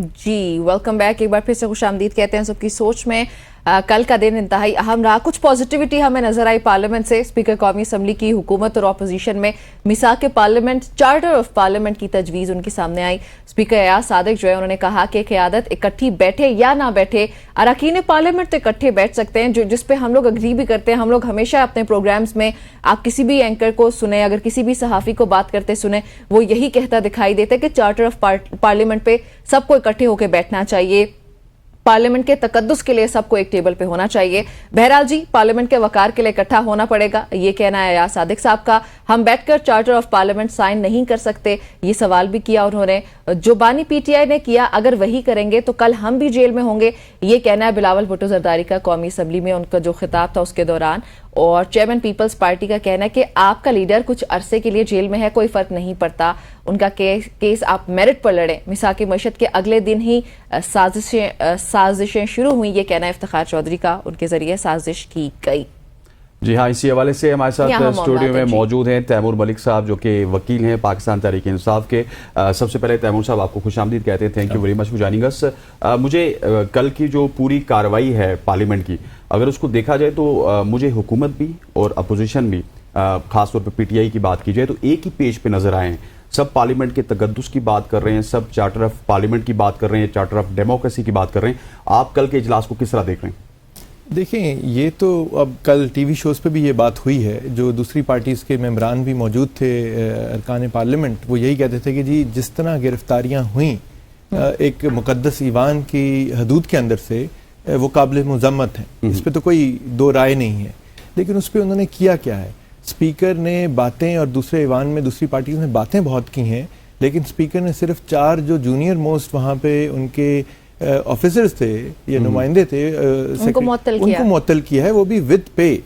जी welcome back. एक बार फिर से खुश आमदीद कहते हैं सबकी सोच में। कल का दिन इंतहाई अहम रहा। कुछ पॉजिटिविटी हमें नजर आई पार्लियामेंट से। स्पीकर कौमी असम्बली की हुकूमत और अपोजिशन में मिसाक पार्लियामेंट चार्टर ऑफ पार्लियामेंट की तजवीज़ उनके सामने आई। स्पीकर अयाज सादिक जो है उन्होंने कहा कि क़यादत इकट्ठी बैठे या ना बैठे, अरकान पार्लियामेंट तो इकट्ठे बैठ सकते हैं, जो जिस पे हम लोग अग्री भी करते हैं। हम लोग हमेशा अपने प्रोग्राम्स में आप किसी भी एंकर को सुने, अगर किसी भी सहाफ़ी को बात करते सुने, वो यही कहता दिखाई देता है कि चार्टर ऑफ पार्लियामेंट पे सबको इकट्ठे होकर बैठना चाहिए, पार्लियामेंट के तकद्दुस के लिए सबको एक टेबल पे होना चाहिए। बहरहाल जी पार्लियामेंट के वकार के लिए इकट्ठा होना पड़ेगा, ये कहना है अयाज सादिक साहब का। हम बैठकर चार्टर ऑफ पार्लियामेंट साइन नहीं कर सकते, ये सवाल भी किया उन्होंने। जो बानी पीटीआई ने किया, अगर वही करेंगे तो कल हम भी जेल में होंगे, ये कहना है बिलावल भुट्टो जरदारी का कौमी असम्बली में उनका जो खिताब था उसके दौरान। और चेयरमैन पीपल्स पार्टी का कहना है कि आपका लीडर कुछ अरसे के लिए जेल में है, कोई फर्क नहीं पड़ता, उनका केस आप मेरिट पर लड़ें। मिसाक मईशत के अगले दिन ही साजिशें शुरू हुई, ये कहना है इफ्तिखार चौधरी का, उनके जरिए साजिश की गई। जी हाँ, इसी हवाले से हमारे साथ स्टूडियो में मौजूद हैं तैमूर मलिक साहब, जो कि वकील हैं पाकिस्तान तहरीक इंसाफ के। सबसे पहले तैमूर साहब आपको खुशामदीद कहते हैं, thank you very much for joining us. मुझे कल की जो पूरी कार्रवाई है पार्लियामेंट की, अगर उसको देखा जाए तो मुझे हुकूमत भी और अपोजिशन भी, खासतौर पर पीटीआई की बात की जाए तो एक ही पेज पे नजर आए हैं। सब पार्लियामेंट के तकद्दुस की बात कर रहे हैं, सब चार्टर ऑफ पार्लियामेंट की बात कर रहे हैं, चार्टर ऑफ डेमोक्रेसी की बात कर रहे हैं। आप कल के इजलास को किस तरह देख रहे हैं? देखें, ये तो अब कल टीवी शोज़ पे भी ये बात हुई है, जो दूसरी पार्टीज़ के मेंबरान भी मौजूद थे अरकान पार्लियामेंट, वो यही कहते थे कि जी जिस तरह गिरफ्तारियां हुई एक मुकद्दस ईवान की हदूद के अंदर से, वो काबिल मुज़म्मत हैं, इस पर तो कोई दो राय नहीं है। लेकिन उस पर उन्होंने किया क्या है? स्पीकर ने बातें, और दूसरे ईवान में दूसरी पार्टीज़ ने बातें बहुत की हैं, लेकिन स्पीकर ने सिर्फ 4 जो जूनियर मोस्ट वहाँ पे उनके ऑफिसर्स थे या नुमाइंदे थे, उनको मुअत्तल किया है, वो भी विद पे,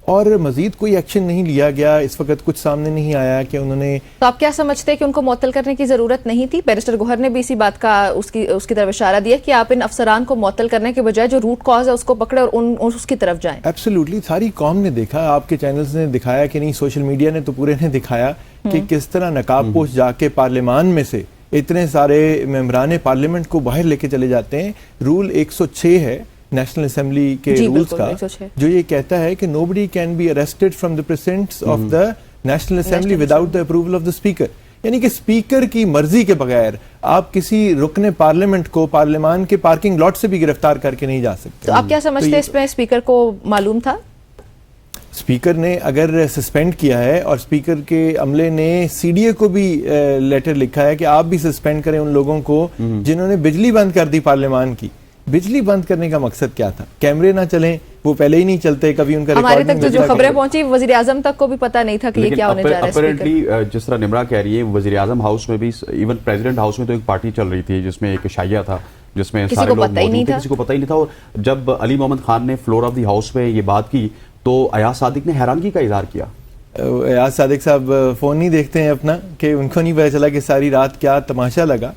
और मजीद कोई एक्शन नहीं लिया गया। इस वक्त कुछ सामने नहीं आया कि उन्होंने। तो आप क्या समझते हैं कि उनको मुअत्तल करने की जरूरत नहीं थी? बैरिस्टर गोहर ने भी इसी बात का उसकी तरफ इशारा दिया कि आप इन अफसरान को मुअत्तल करने के बजाय जो रूट कॉज है उसको पकड़े और उसकी तरफ जाएं। एब्सोल्युटली, सारी कौम ने देखा, आपके चैनल्स ने दिखाया कि नहीं, सोशल मीडिया ने तो पूरे ने दिखाया कि किस तरह नकाब पोश जाके पार्लियामान में से इतने सारे मेंबरान पार्लियामेंट को बाहर लेके चले जाते हैं। रूल 106 है नेशनल असेंबली के रूल्स का, जो ये कहता है कि nobody can be arrested from the presence of the national assembly without the approval of the speaker. यानी कि स्पीकर की मर्जी के बगैर आप किसी रुकने पार्लियामेंट को पार्लियामान के पार्किंग लॉट से भी गिरफ्तार करके नहीं जा सकते। तो आप क्या समझते हैं इसमें स्पीकर को मालूम था? स्पीकर ने अगर सस्पेंड किया है, और स्पीकर के अमले ने सीडीए को भी लेटर लिखा है कि आप भी सस्पेंड करें उन लोगों को जिन्होंने बिजली बंद कर दी पार्लियामान की। बिजली बंद करने का मकसद क्या था? कैमरे ना चलें, वो पहले ही नहीं चलते, कभी उनका हमारे तक जो खबरें पहुंची, वजीर आजम तक को भी पता नहीं था कि ये क्या होने जा रहा है। अपैरेंटली जिस तरह निमरा कह रही है, वजीर आजम हाउस में भी, इवन प्रेसिडेंट हाउस में तो एक पार्टी चल रही थी जिसमें एक शाइया था, जिसमें सारे लोग मौजूद थे, किसी को पता ही नहीं था। और जब अली मोहम्मद खान ने फ्लोर ऑफ द हाउस में ये बात की तो अयाज सादिक ने हैरानगी का इजहार किया। अयाज सादिक साहब फोन नहीं देखते हैं अपना, कि उनको नहीं पता चला कि सारी रात क्या तमाशा लगा।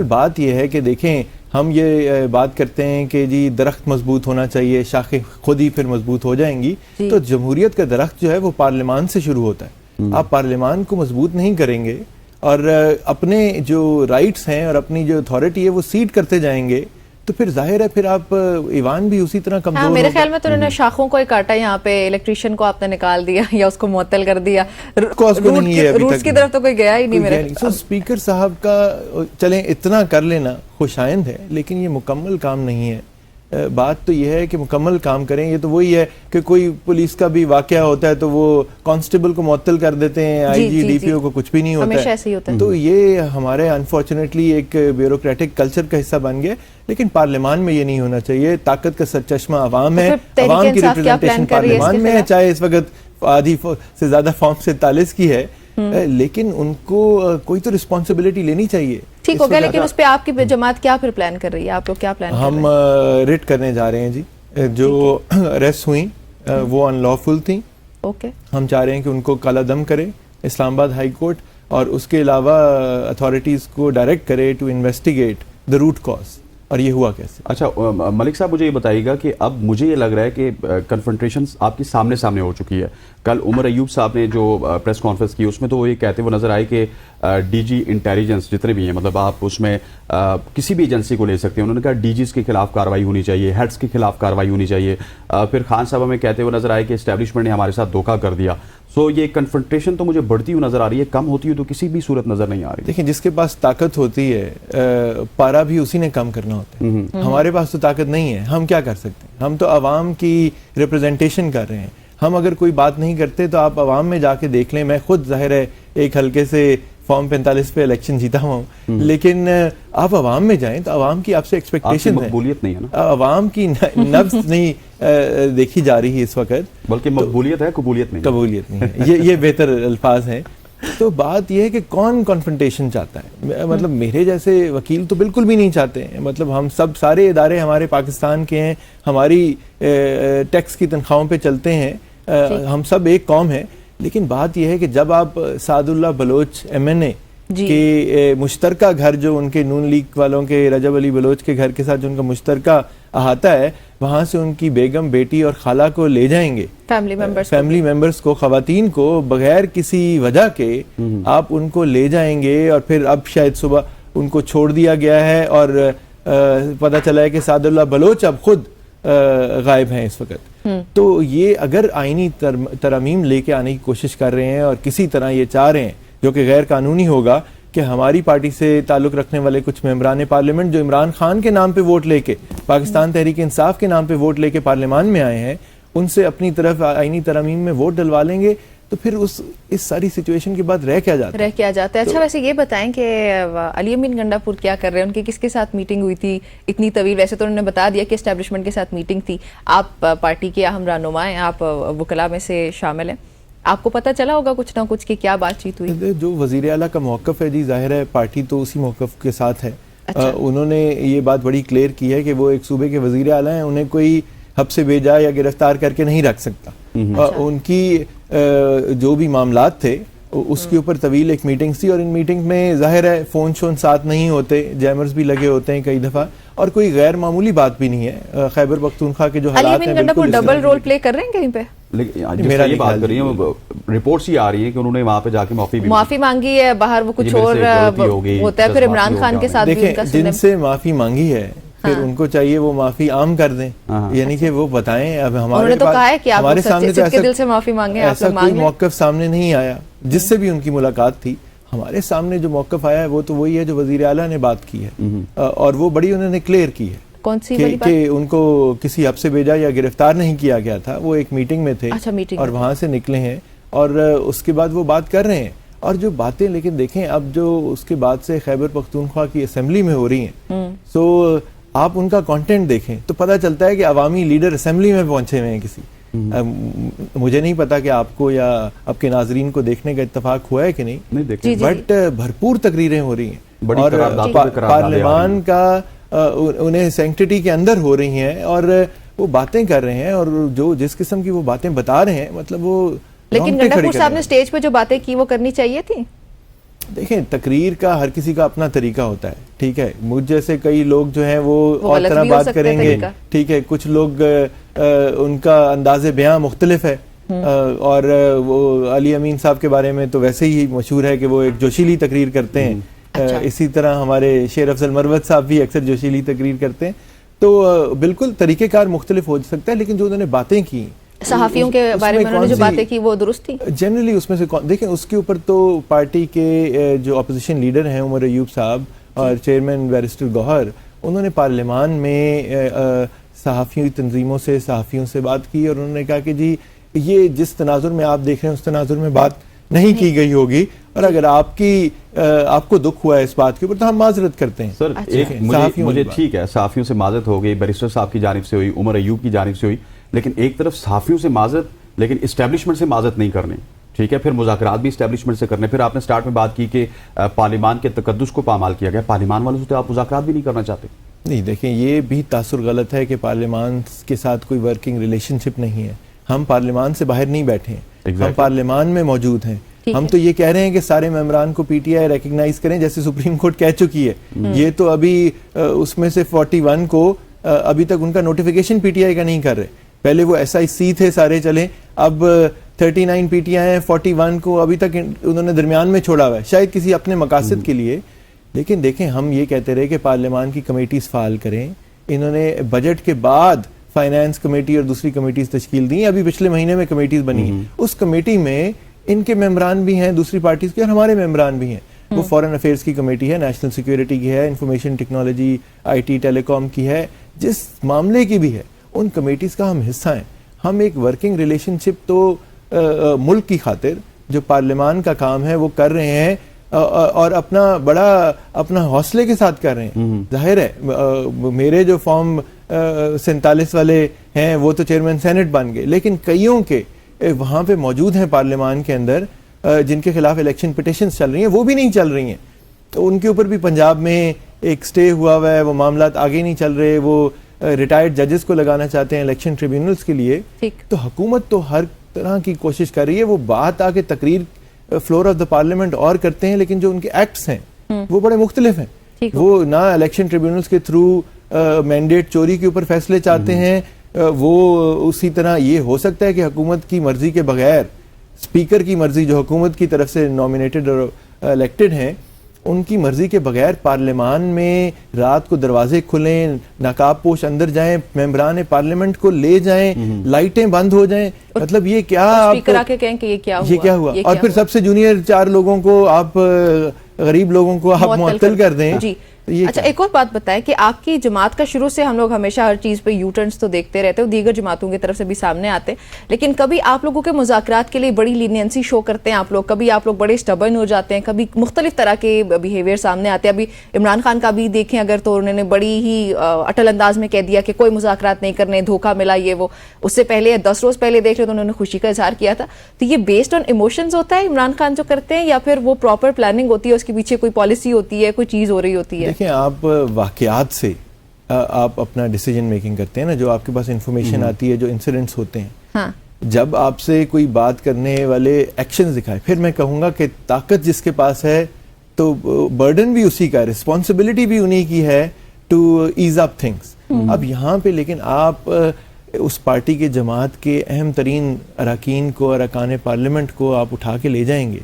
बात यह है कि देखें, हम ये बात करते हैं कि जी दरख्त मजबूत होना चाहिए, शाखें खुद ही फिर मजबूत हो जाएंगी। तो जमहूरियत का दरख्त जो है वो पार्लियामान से शुरू होता है। आप पार्लियामान को मजबूत नहीं करेंगे और अपने जो राइट्स हैं और अपनी जो अथॉरिटी है वो सीड करते जाएंगे, तो फिर जाहिर है फिर आप ईवान भी उसी तरह कमजोर। मेरे ख्याल में तो उन्होंने शाखों को ही काटा, यहाँ पे इलेक्ट्रिशियन को आपने निकाल दिया या उसको मुअत्तल कर दिया। रूट्स की तरफ तो कोई गया ही नहीं मेरे। तो स्पीकर साहब का चलें इतना कर लेना खुशाइंद है, लेकिन ये मुकम्मल काम नहीं है। बात तो ये है कि मुकम्मल काम करें। ये तो वही है कि कोई पुलिस का भी वाकया होता है तो वो कांस्टेबल को मुअत्तल कर देते हैं, आईजी डीपीओ को कुछ भी नहीं होता है। ऐसे ही होता है। तो ये हमारे अनफॉर्चुनेटली एक ब्यूरोक्रेटिक कल्चर का हिस्सा बन गया। लेकिन पार्लियामान में ये नहीं होना चाहिए। ताकत का सरचश्मा अवाम है, अवाम की रिप्रेजेंटेशन पार्लियामान में है, चाहे इस वक्त आधी से ज्यादा फॉर्म 47 की है, लेकिन उनको कोई तो रिस्पॉन्सिबिलिटी लेनी चाहिए। ठीक हो गया, लेकिन उस पे आपकी जमात क्या फिर प्लान कर रही है? आप लोग क्या प्लान हम रिट करने जा रहे हैं जी। जो अरेस्ट हुई वो अनलॉफुल थी। ओके, हम चाह रहे हैं कि उनको काला दम करे इस्लामाबाद हाई कोर्ट, और उसके अलावा अथॉरिटीज को डायरेक्ट करे to investigate the root cause. और ये हुआ कैसे? अच्छा मलिक साहब, मुझे ये बताइएगा कि अब मुझे ये लग रहा है कि कन्फ्रंटेशन आपकी सामने सामने हो चुकी है। कल उमर अयूब साहब ने जो प्रेस कॉन्फ्रेंस की उसमें तो वो ये कहते हुए नजर आए कि डी जी इंटेलिजेंस जितने भी हैं, मतलब आप उसमें किसी भी एजेंसी को ले सकते हैं, उन्होंने कहा डीजीज के खिलाफ कार्रवाई होनी चाहिए, हेड्स के खिलाफ कार्रवाई होनी चाहिए। फिर खान साहब हमें कहते हुए नजर आए कि एस्टेब्लिशमेंट ने हमारे साथ धोखा कर दिया। सो ये कन्फ्रंटेशन तो मुझे बढ़ती हुई नजर आ रही है, कम होती हुई तो किसी भी सूरत नजर नहीं आ रही। देखिए, जिसके पास ताकत होती है पारा भी उसी ने कम करना होता है। हमारे पास तो ताकत नहीं है, हम क्या कर सकते हैं? हम तो आवाम की रिप्रेजेंटेशन कर रहे हैं। हम अगर कोई बात नहीं करते तो आप आवाम में जाके देख लें। मैं खुद जाहिर है एक हल्के से फॉर्म 45 पे इलेक्शन जीता हुआ हूँ, लेकिन आप आवाम में जाएं तो आवाम की आपसे एक्सपेक्टेशन है। मकबूलियत नहीं है ना, आवाम की नब्ज नहीं देखी जा रही है इस वक्त, बल्कि मकबूलियत है, कबूलियत नहीं। कबूलियत नहीं है, ये बेहतर अल्फाज हैं। तो बात यह है कि कौन कॉन्फ्रंटेशन चाहता है? मतलब मेरे जैसे वकील तो बिल्कुल भी नहीं चाहते हैं। मतलब हम सब सारे इदारे हमारे पाकिस्तान के हैं, हमारी टैक्स की तनख्वाहों पे चलते हैं, हम सब एक कौम है। लेकिन बात यह है कि जब आप सादुल्लाह बलोच MNA के मुश्तरका घर, जो उनके नून लीग वालों के रजब अली बलोच के घर के साथ जो उनका मुश्तरका अहाता है, वहां से उनकी बेगम, बेटी और खाला को ले जाएंगे, फैमिली मेंबर्स को, खवातीन को, बगैर किसी वजह के आप उनको ले जाएंगे। और फिर अब शायद सुबह उनको छोड़ दिया गया है और पता चला है कि सादुल्लाह बलोच अब खुद गायब हैं इस वक्त। तो ये अगर आईनी तरमीम लेके आने की कोशिश कर रहे हैं और किसी तरह ये चाह रहे हैं, जो कि गैर कानूनी होगा, कि हमारी पार्टी से ताल्लुक रखने वाले कुछ मेंबरान पार्लियामेंट जो इमरान खान के नाम पे वोट लेके, पाकिस्तान तहरीक इंसाफ के नाम पे वोट लेके पार्लियामान में आए हैं, उनसे अपनी तरफ आईनी तरमीम में वोट डलवा लेंगे, तो फिर इस सारी सिचुएशन के बाद रह क्या जाता है? अच्छा, वैसे ये बताएं कि अली अमीन गंडापुर क्या कर रहे हैं? उनकी किसके साथ मीटिंग हुई थी इतनी तवील? वैसे तो उन्होंने बता दिया कि एस्टेब्लिशमेंट के साथ मीटिंग थी। आप पार्टी के अहम रहनुमा हैं, आप वकला में से शामिल हैं, आपको पता चला होगा कुछ ना कुछ कि क्या बातचीत हुई? जो वजीर आला का मौक़िफ़ है जी, जाहिर है पार्टी तो उसी मौक़िफ़ के साथ है। अच्छा। उन्होंने ये बात बड़ी क्लियर की है कि वो एक सूबे के वजीर आला हैं, उन्हें कोई हब से भेजा या गिरफ्तार करके नहीं रख सकता। उनकी जो भी मामलात थे उसके ऊपर तवील एक मीटिंग थी, और इन मीटिंग में जाहिर है फ़ोन शोन साथ नहीं होते, जैमर्स भी लगे होते हैं कई दफ़ा, और कोई गैर मामूली बात भी नहीं है। खैबर पख्तूनख्वा के जो हालात हैं, बिल्कुल डबल रोल प्ले कर रहे हैं कहीं पे। मेरा ये बात कर रही है, रिपोर्ट्स ही आ रही है कि उन्होंने वहां पे जाके माफी मांगी है, बाहर वो कुछ और होता है, फिर इमरान खान के साथ भी उनका जिनसे माफी मांगी है फिर उनको चाहिए वो माफी आम कर दें, यानी कि वो बताएं। अब हमारे तो कहा है कि आप हमारे सामने सच्चे दिल से माफी मांगे, ऐसा कोई मौक़िफ़ सामने नहीं आया जिससे भी उनकी मुलाकात थी। हमारे सामने जो मौक़िफ़ आया है वो तो वही है जो वज़ीर आला ने बात की है, और वो बड़ी उन्होंने क्लियर की है। कौन सी कि उनको किसी हब से भेजा या गिरफ्तार नहीं किया गया था, वो एक मीटिंग में थे। अच्छा, मीटिंग और वहां से निकले हैं और उसके बाद वो बात कर रहे हैं। और जो बातें, लेकिन देखें अब जो उसके बाद से खैबर पख्तूनख्वा की असेंबली में हो रही हैं, तो आप उनका कंटेंट देखें तो पता चलता है कि अवामी लीडर असेंबली में पहुंचे हुए हैं किसी। मुझे नहीं पता कि आपको या आपके नाजरीन को देखने का इत्तेफाक हुआ है कि नहीं, बट भरपूर तकरीरें हो रही हैं और पार्लियामान का उन्हें सैंक्टिटी के अंदर हो रही हैं और वो बातें कर रहे हैं, और जो जिस किस्म की वो बातें बता रहे हैं, मतलब वो। लेकिन गंडापुर साहब ने स्टेज पे जो बातें की वो करनी चाहिए थी। देखें, तकरीर का हर किसी का अपना तरीका होता है, ठीक है। मुझ जैसे कई लोग जो हैं वो और तरह बात करेंगे, ठीक है। कुछ लोग उनका अंदाज़े बयां मुख्तलिफ है, और वो अली अमीन साहब के बारे में तो वैसे ही मशहूर है कि वो एक जोशीली तकरीर करते हैं। अच्छा। इसी तरह हमारे शेर अफजल मरवत साहब भी अक्सर जोशीली तकरीर करते हैं। तो बिल्कुल तरीक़ेकार मुख्तलिफ हो सकता है, लेकिन जो उन्होंने बातें की सहाफ़ियों के बारे में, उन्होंने जो बातें की वो दुरुस्त थी जनरली। उसमें से देखें, उसके ऊपर तो पार्टी के जो अपोजिशन लीडर हैं उमर अयूब साहब और चेयरमैन बैरिस्टर गौहर, उन्होंने पार्लियामान में सहाफ़ियों तंजीमों से, सहाफ़ियों से बात की, और उन्होंने कहा कि जी ये जिस तनाजुर में आप देख रहे हैं उस तनाजुर में बात नहीं की गई होगी, और अगर आपको दुख हुआ है इस बात के ऊपर तो हम माजरत करते हैं। सर, एक मुझे ठीक है, सहाफ़ियों से माजरत हो गई, बैरिस्टर साहब की जानिब से हुई, उमर अयूब की जानिब से हुई, लेकिन एक तरफ सहाफ़ियों से माजरत, लेकिन इस्टेब्लिशमेंट से माजरत नहीं करनी, ठीक है। फिर मुज़ाकरात भी इस्टेब्लिशमेंट से करने। फिर आपने स्टार्ट में बात की कि पार्लियामान के तकद्दुस को पामाल किया गया, पार्लियामान वालों से तो आप मुज़ाकरात भी नहीं करना चाहते। नहीं, देखें, ये भी तासुर गलत है कि पार्लियामान के साथ कोई वर्किंग रिलेशनशिप नहीं है। हम पार्लियामान से बाहर नहीं बैठे हैं, हम पार्लियामान में मौजूद हैं। हम तो ये कह रहे हैं कि सारे मेंबरान को पीटीआई रिकग्नाइज करें, जैसे सुप्रीम कोर्ट कह चुकी है। ये तो अभी उसमें से 41 को अभी तक उनका नोटिफिकेशन पीटीआई का नहीं कर रहे। पहले वो SIC थे सारे चले, अब 39 PTI ہیں, 41 کو ابھی تک انہوں نے درمیان میں چھوڑا ہوا ہے, شاید کسی اپنے مقاصد کے لیے. لیکن دیکھیں ہم یہ کہتے رہے کہ پارلیمان کی کمیٹیز فعال کریں, انہوں نے بجٹ کے بعد فائنانس کمیٹی اور دوسری کمیٹیز تشکیل دی, ابھی پچھلے مہینے میں کمیٹیز بنی ہیں, اس کمیٹی میں ان کے ممبران بھی ہیں دوسری پارٹیز کے اور ہمارے ممبران بھی ہیں. وہ فورن افیئرز کی کمیٹی ہے, نیشنل سیکیورٹی کی ہے, انفارمیشن ٹیکنالوجی IT ٹیلی کام کی ہے, جس معاملے کی بھی ہے, ان کمیٹیز کا ہم حصہ ہیں. ہم ایک ورکنگ ریلیشن شپ تو ملک کی خاطر جو پارلیمان کا کام ہے وہ کر رہے ہیں اور اپنا حوصلے کے ساتھ کر رہے ہیں. ظاہر ہے میرے جو فارم 47 والے ہیں وہ تو چیئرمین سینٹ بن گئے, لیکن کئیوں کے وہاں پہ موجود ہیں پارلیمان کے اندر جن کے خلاف الیکشن پٹیشنز چل رہی ہیں, وہ بھی نہیں چل رہی ہیں. تو ان کے اوپر بھی پنجاب میں ایک سٹے ہوا ہوا ہے, وہ معاملات آگے نہیں چل رہے, وہ ریٹائرڈ ججز کو لگانا چاہتے ہیں الیکشن ٹریبیونلز کے لیے. تو حکومت تو ہر طرح کی کوشش کر رہی ہے, وہ بات آ کے تقریر فلور آف دا پارلیمنٹ اور کرتے ہیں, لیکن جو ان کے ایکٹس ہیں وہ بڑے مختلف ہیں. وہ نہ الیکشن ٹریبیونلز کے تھرو مینڈیٹ چوری کے اوپر فیصلے چاہتے ہیں, وہ اسی طرح یہ ہو سکتا ہے کہ حکومت کی مرضی کے بغیر, اسپیکر کی مرضی جو حکومت کی طرف سے نامینیٹڈ اور الیکٹڈ ہیں, ان کی مرضی کے بغیر پارلیمان میں رات کو دروازے کھلیں, نقاب پوش اندر جائیں, ممبران پارلیمنٹ کو لے جائیں, لائٹیں بند ہو جائیں. مطلب یہ کیا اسپیکر آ کے کہیں کہ یہ کیا ہوا, اور پھر سب سے جونیئر 4 لوگوں کو آپ, غریب لوگوں کو آپ معطل کر دیں. اچھا ایک اور بات بتائیں کہ آپ کی جماعت کا شروع سے ہم لوگ ہمیشہ ہر چیز پہ یو ٹرنز تو دیکھتے رہتے ہیں, دیگر جماعتوں کی طرف سے بھی سامنے آتے ہیں, لیکن کبھی آپ لوگوں کے مذاکرات کے لیے بڑی لینینسی شو کرتے ہیں آپ لوگ, کبھی آپ لوگ بڑے اسٹبرن ہو جاتے ہیں, کبھی مختلف طرح کے بیہیویئر سامنے آتے ہیں. ابھی عمران خان کا بھی دیکھیں اگر تو انہوں نے بڑی ہی اٹل انداز میں کہہ دیا کہ کوئی مذاکرات نہیں کرنے, دھوکہ ملا یہ وہ. اس سے پہلے 10 روز پہلے دیکھ لیں تو انہوں نے خوشی کا اظہار کیا تھا. تو یہ بیسڈ آن ایموشنز ہوتا ہے عمران خان جو کرتے ہیں, یا پھر وہ پراپر پلاننگ ہوتی ہے, اس کے پیچھے کوئی پالیسی ہوتی ہے, کوئی چیز ہو رہی ہوتی ہے؟ دیکھیں آپ واقعات سے آپ اپنا ڈیسیجن میکنگ کرتے ہیں نا, جو آپ کے پاس انفارمیشن آتی ہے, جو انسیڈنٹس ہوتے ہیں, جب آپ سے کوئی بات کرنے والے ایکشنز دکھائے, پھر میں کہوں گا کہ طاقت جس کے پاس ہے تو برڈن بھی اسی کا ہے, رسپانسبلٹی بھی انہی کی ہے ٹو ایز اپ تھنگس. اب یہاں پہ لیکن آپ اس پارٹی کے جماعت کے اہم ترین اراکین کو, ارکان پارلیمنٹ کو آپ اٹھا کے لے جائیں گے,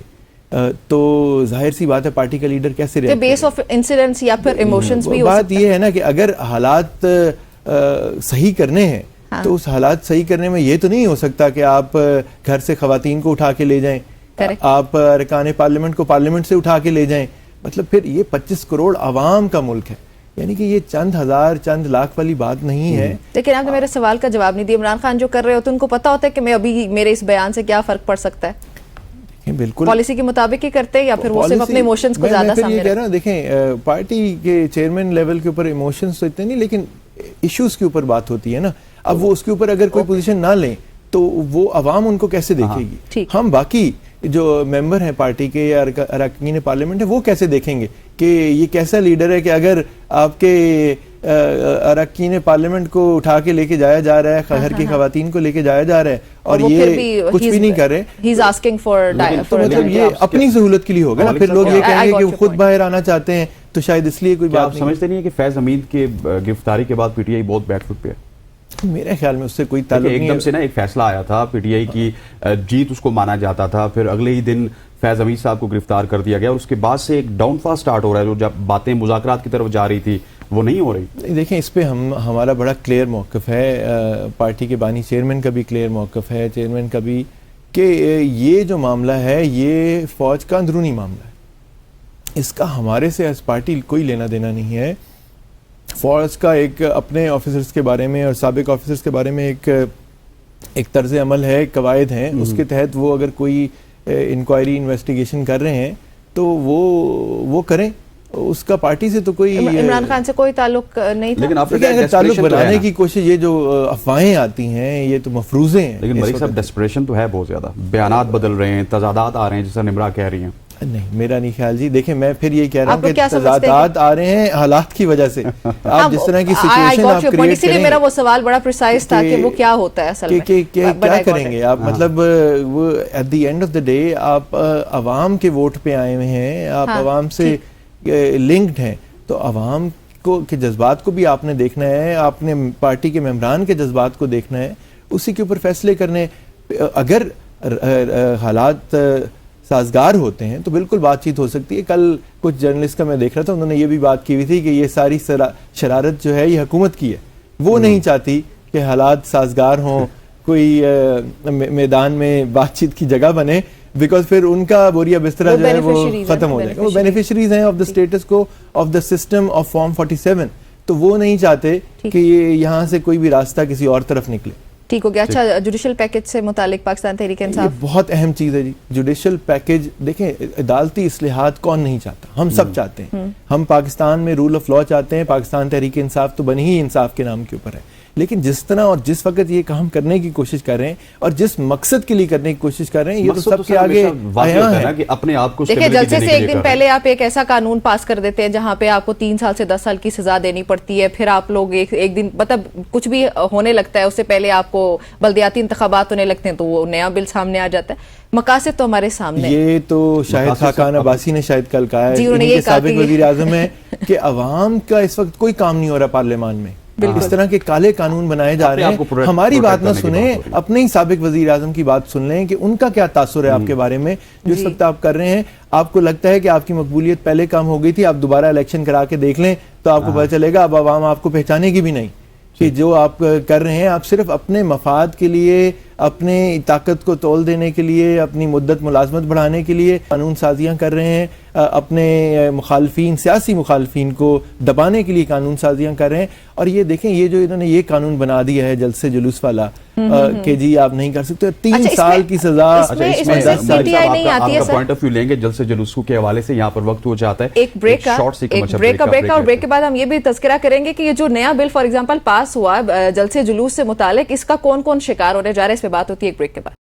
تو ظاہر سی بات ہے پارٹی کا لیڈر کیسے رہے, بیس آف انسیڈنٹس یا پھر ایموشنز بھی ہو سکتا ہے. بات یہ ہے نا کہ اگر حالات صحیح کرنے ہیں تو اس حالات صحیح کرنے میں یہ تو نہیں ہو سکتا کہ آپ گھر سے خواتین کو اٹھا کے لے جائیں, آپ ارکان پارلیمنٹ کو پارلیمنٹ سے اٹھا کے لے جائیں. مطلب پھر یہ 25 کروڑ عوام کا ملک ہے, یعنی کہ یہ چند ہزار چند لاکھ والی بات نہیں ہے. لیکن آپ نے میرے سوال کا جواب نہیں دیا. عمران خان جو کر رہے ہوتے ہیں ان کو پتا ہوتا ہے کہ میں ابھی میرے اس بیان سے کیا فرق پڑ سکتا ہے, بالکل پالیسی کے مطابق ہی کرتے ہیں, یا پھر وہ صرف اپنے ایموشنز کو زیادہ سامنے یہ کہہ رہا ہوں. دیکھیں پارٹی کے چیئرمین لیول کے اوپر ایموشنز تو اتنے نہیں, لیکن ایشوز کے اوپر بات ہوتی ہے نا. اب وہ اس کے اوپر اگر کوئی پوزیشن نہ لیں تو وہ عوام ان کو کیسے دیکھے گی؟ ہم باقی جو ممبر ہیں پارٹی کے یا اراکین پارلیمنٹ ہیں وہ کیسے دیکھیں گے کہ یہ کیسا لیڈر ہے کہ اگر آپ کے اراکین پارلیمنٹ کو اٹھا کے لے کے جایا جا رہا ہے, گھر کی خواتین کو لے کے جایا جا رہا ہے, اور یہ کچھ بھی نہیں کر رہے, تو مطلب یہ اپنی سہولت کے لیے ہوگا نا. پھر لوگ یہ کہیں گے کہ وہ خود باہر آنا چاہتے ہیں, تو شاید اس لیے کوئی بات نہیں. سمجھتے نہیں ہے کہ فیض حمید کے گرفتاری کے بعد پی ٹی آئی بہت بیک فٹ پہ ہے؟ میرے خیال میں اس سے کوئی تعلق نہیں ہے. ایک دم سے نا ایک فیصلہ آیا تھا, پی ٹی آئی کی جیت اس کو مانا جاتا تھا, پھر اگلے ہی دن فیض حمید صاحب کو گرفتار کر دیا گیا, اور اس کے بعد سے ایک ڈاؤن فال سٹارٹ ہو رہا ہے. جو جب باتیں مذاکرات کی طرف جا رہی تھی وہ نہیں ہو رہی. دیکھیں اس پہ ہمارا بڑا کلیئر موقف ہے, پارٹی کے بانی چیئرمین کا بھی کلیئر موقف ہے, چیئرمین کا بھی, کہ یہ جو معاملہ ہے یہ فوج کا اندرونی معاملہ ہے, اس کا ہمارے سے اس پارٹی کوئی لینا دینا نہیں ہے. فوج کا ایک اپنے آفیسرز کے بارے میں اور سابق آفیسرز کے بارے میں ایک طرز عمل ہے, قواعد ہیں, اس کے تحت وہ اگر کوئی انکوائری انویسٹیگیشن کر رہے ہیں تو وہ کریں, اس کا پارٹی سے تو کوئی, عمران خان سے کوئی تعلق نہیں تھا. لیکن اگر تعلق بنانے کی کوشش, یہ جو افواہیں آتی ہیں یہ تو مفروضے ہیں. لیکن ملک صاحب ڈیسپریشن تو ہے بہت زیادہ, بیانات بدل رہے ہیں, تضادات آ رہے ہیں جیسا نمرا کہہ رہی ہیں. نہیں میرا نہیں خیال جی. دیکھیں میں پھر یہ کہہ رہا ہوں کہ تضادات آ رہے ہیں حالات کی وجہ سے. آپ جس طرح کی سچویشن آپ کریٹ کریں, اسی لیے میرا وہ سوال بڑا پریسائز تھا کہ وہ کیا ہوتا ہے اصل میں, کیا کریں گے آپ. مطلب وہ at the end of the day آپ عوام کے ووٹ پہ آئے ہوئے ہیں, آپ عوام سے لنکڈ ہیں, تو عوام کو کے جذبات کو بھی آپ نے دیکھنا ہے, آپ نے پارٹی کے ممبران کے جذبات کو دیکھنا ہے, اسی کے اوپر فیصلے کرنے. اگر حالات سازگار ہوتے ہیں تو بالکل بات چیت ہو سکتی ہے. کل کچھ جرنلسٹ کا میں دیکھ رہا تھا, انہوں نے یہ بھی بات کی ہوئی تھی کہ یہ ساری شرارت جو ہے یہ حکومت کی ہے, وہ نہیں چاہتی کہ حالات سازگار ہوں, کوئی میدان میں بات چیت کی جگہ بنے, بیکاز پھر ان کا بوریا بستر جو ہے وہ ختم ہو جائے گا. وہ بینیفیشریز ہیں آف دا اسٹیٹس کو, of the system of form 47, تو وہ نہیں چاہتے کہ یہاں سے کوئی بھی راستہ کسی اور طرف نکلے. ٹھیک ہو گیا. اچھا, جوڈیشل پیکج سے متعلق پاکستان تحریک انصاف, یہ بہت اہم چیز ہے جی. جوڈیشل پیکج دیکھیں, عدالتی اصلاحات کون نہیں چاہتا, ہم سب چاہتے ہیں. ہم پاکستان میں رول آف لا چاہتے ہیں. پاکستان تحریک انصاف تو بنی ہی انصاف کے نام کے اوپر ہے, لیکن جس طرح اور جس وقت یہ کام کرنے کی کوشش کر رہے ہیں اور جس مقصد کے لیے کرنے کی کوشش کر رہے ہیں, یہ تو سب کے آگے آیا ہے کہ اپنے آپ کو دیکھیں, جلسے سے ایک دن پہلے آپ ایک ایسا قانون پاس کر دیتے ہیں جہاں پہ آپ کو 3 سال سے 10 سال کی سزا دینی پڑتی ہے, پھر آپ لوگ ایک دن مطلب کچھ بھی ہونے لگتا ہے اس سے پہلے آپ کو بلدیاتی انتخابات ہونے لگتے ہیں تو وہ نیا بل سامنے آ جاتا ہے. مقاصد تو ہمارے سامنے. یہ تو شاہد خاقان عباسی نے شاید کل کہا ہے, ان کے سابق وزیر اعظم ہے, کہ عوام کا اس وقت کوئی کام نہیں ہو رہا پارلیمان میں. اس طرح کے کالے قانون بنائے جا رہے ہیں. ہماری بات نہ سنیں, اپنے ہی سابق وزیر اعظم کی بات سن لیں کہ ان کا کیا تاثر ہے آپ کے بارے میں جو اس وقت آپ کر رہے ہیں. آپ کو لگتا ہے کہ آپ کی مقبولیت پہلے کم ہو گئی تھی, آپ دوبارہ الیکشن کرا کے دیکھ لیں تو آپ کو پتہ چلے گا اب عوام آپ کو پہچانے کی بھی نہیں, کہ جو آپ کر رہے ہیں آپ صرف اپنے مفاد کے لیے, اپنے طاقت کو تول دینے کے لیے, اپنی مدت ملازمت بڑھانے کے لیے قانون سازیاں کر رہے ہیں, اپنے مخالفین, سیاسی مخالفین کو دبانے کے لیے قانون سازیاں کر رہے ہیں. اور یہ دیکھیں, یہ جو انہوں نے یہ قانون بنا دیا ہے جلد سے جلوس والا, کہ جی آپ نہیں کر سکتے, 3 سال کی سزا. اس میں 10 سال آپ کا پوائنٹ آف ویو لیں گے جلد سے جلوس کے حوالے سے, یہاں پر وقت ہو جاتا ہے. ایک بریک کا, اور بریک کے بعد ہم یہ بھی تذکرہ کریں گے کہ یہ جو نیا بل فار ایگزامپل پاس ہوا جلد سے جلوس سے متعلق, اس کا کون کون شکار ہونے جا رہا ہے, اس پہ بات ہوتی ہے ایک بریک کے بعد.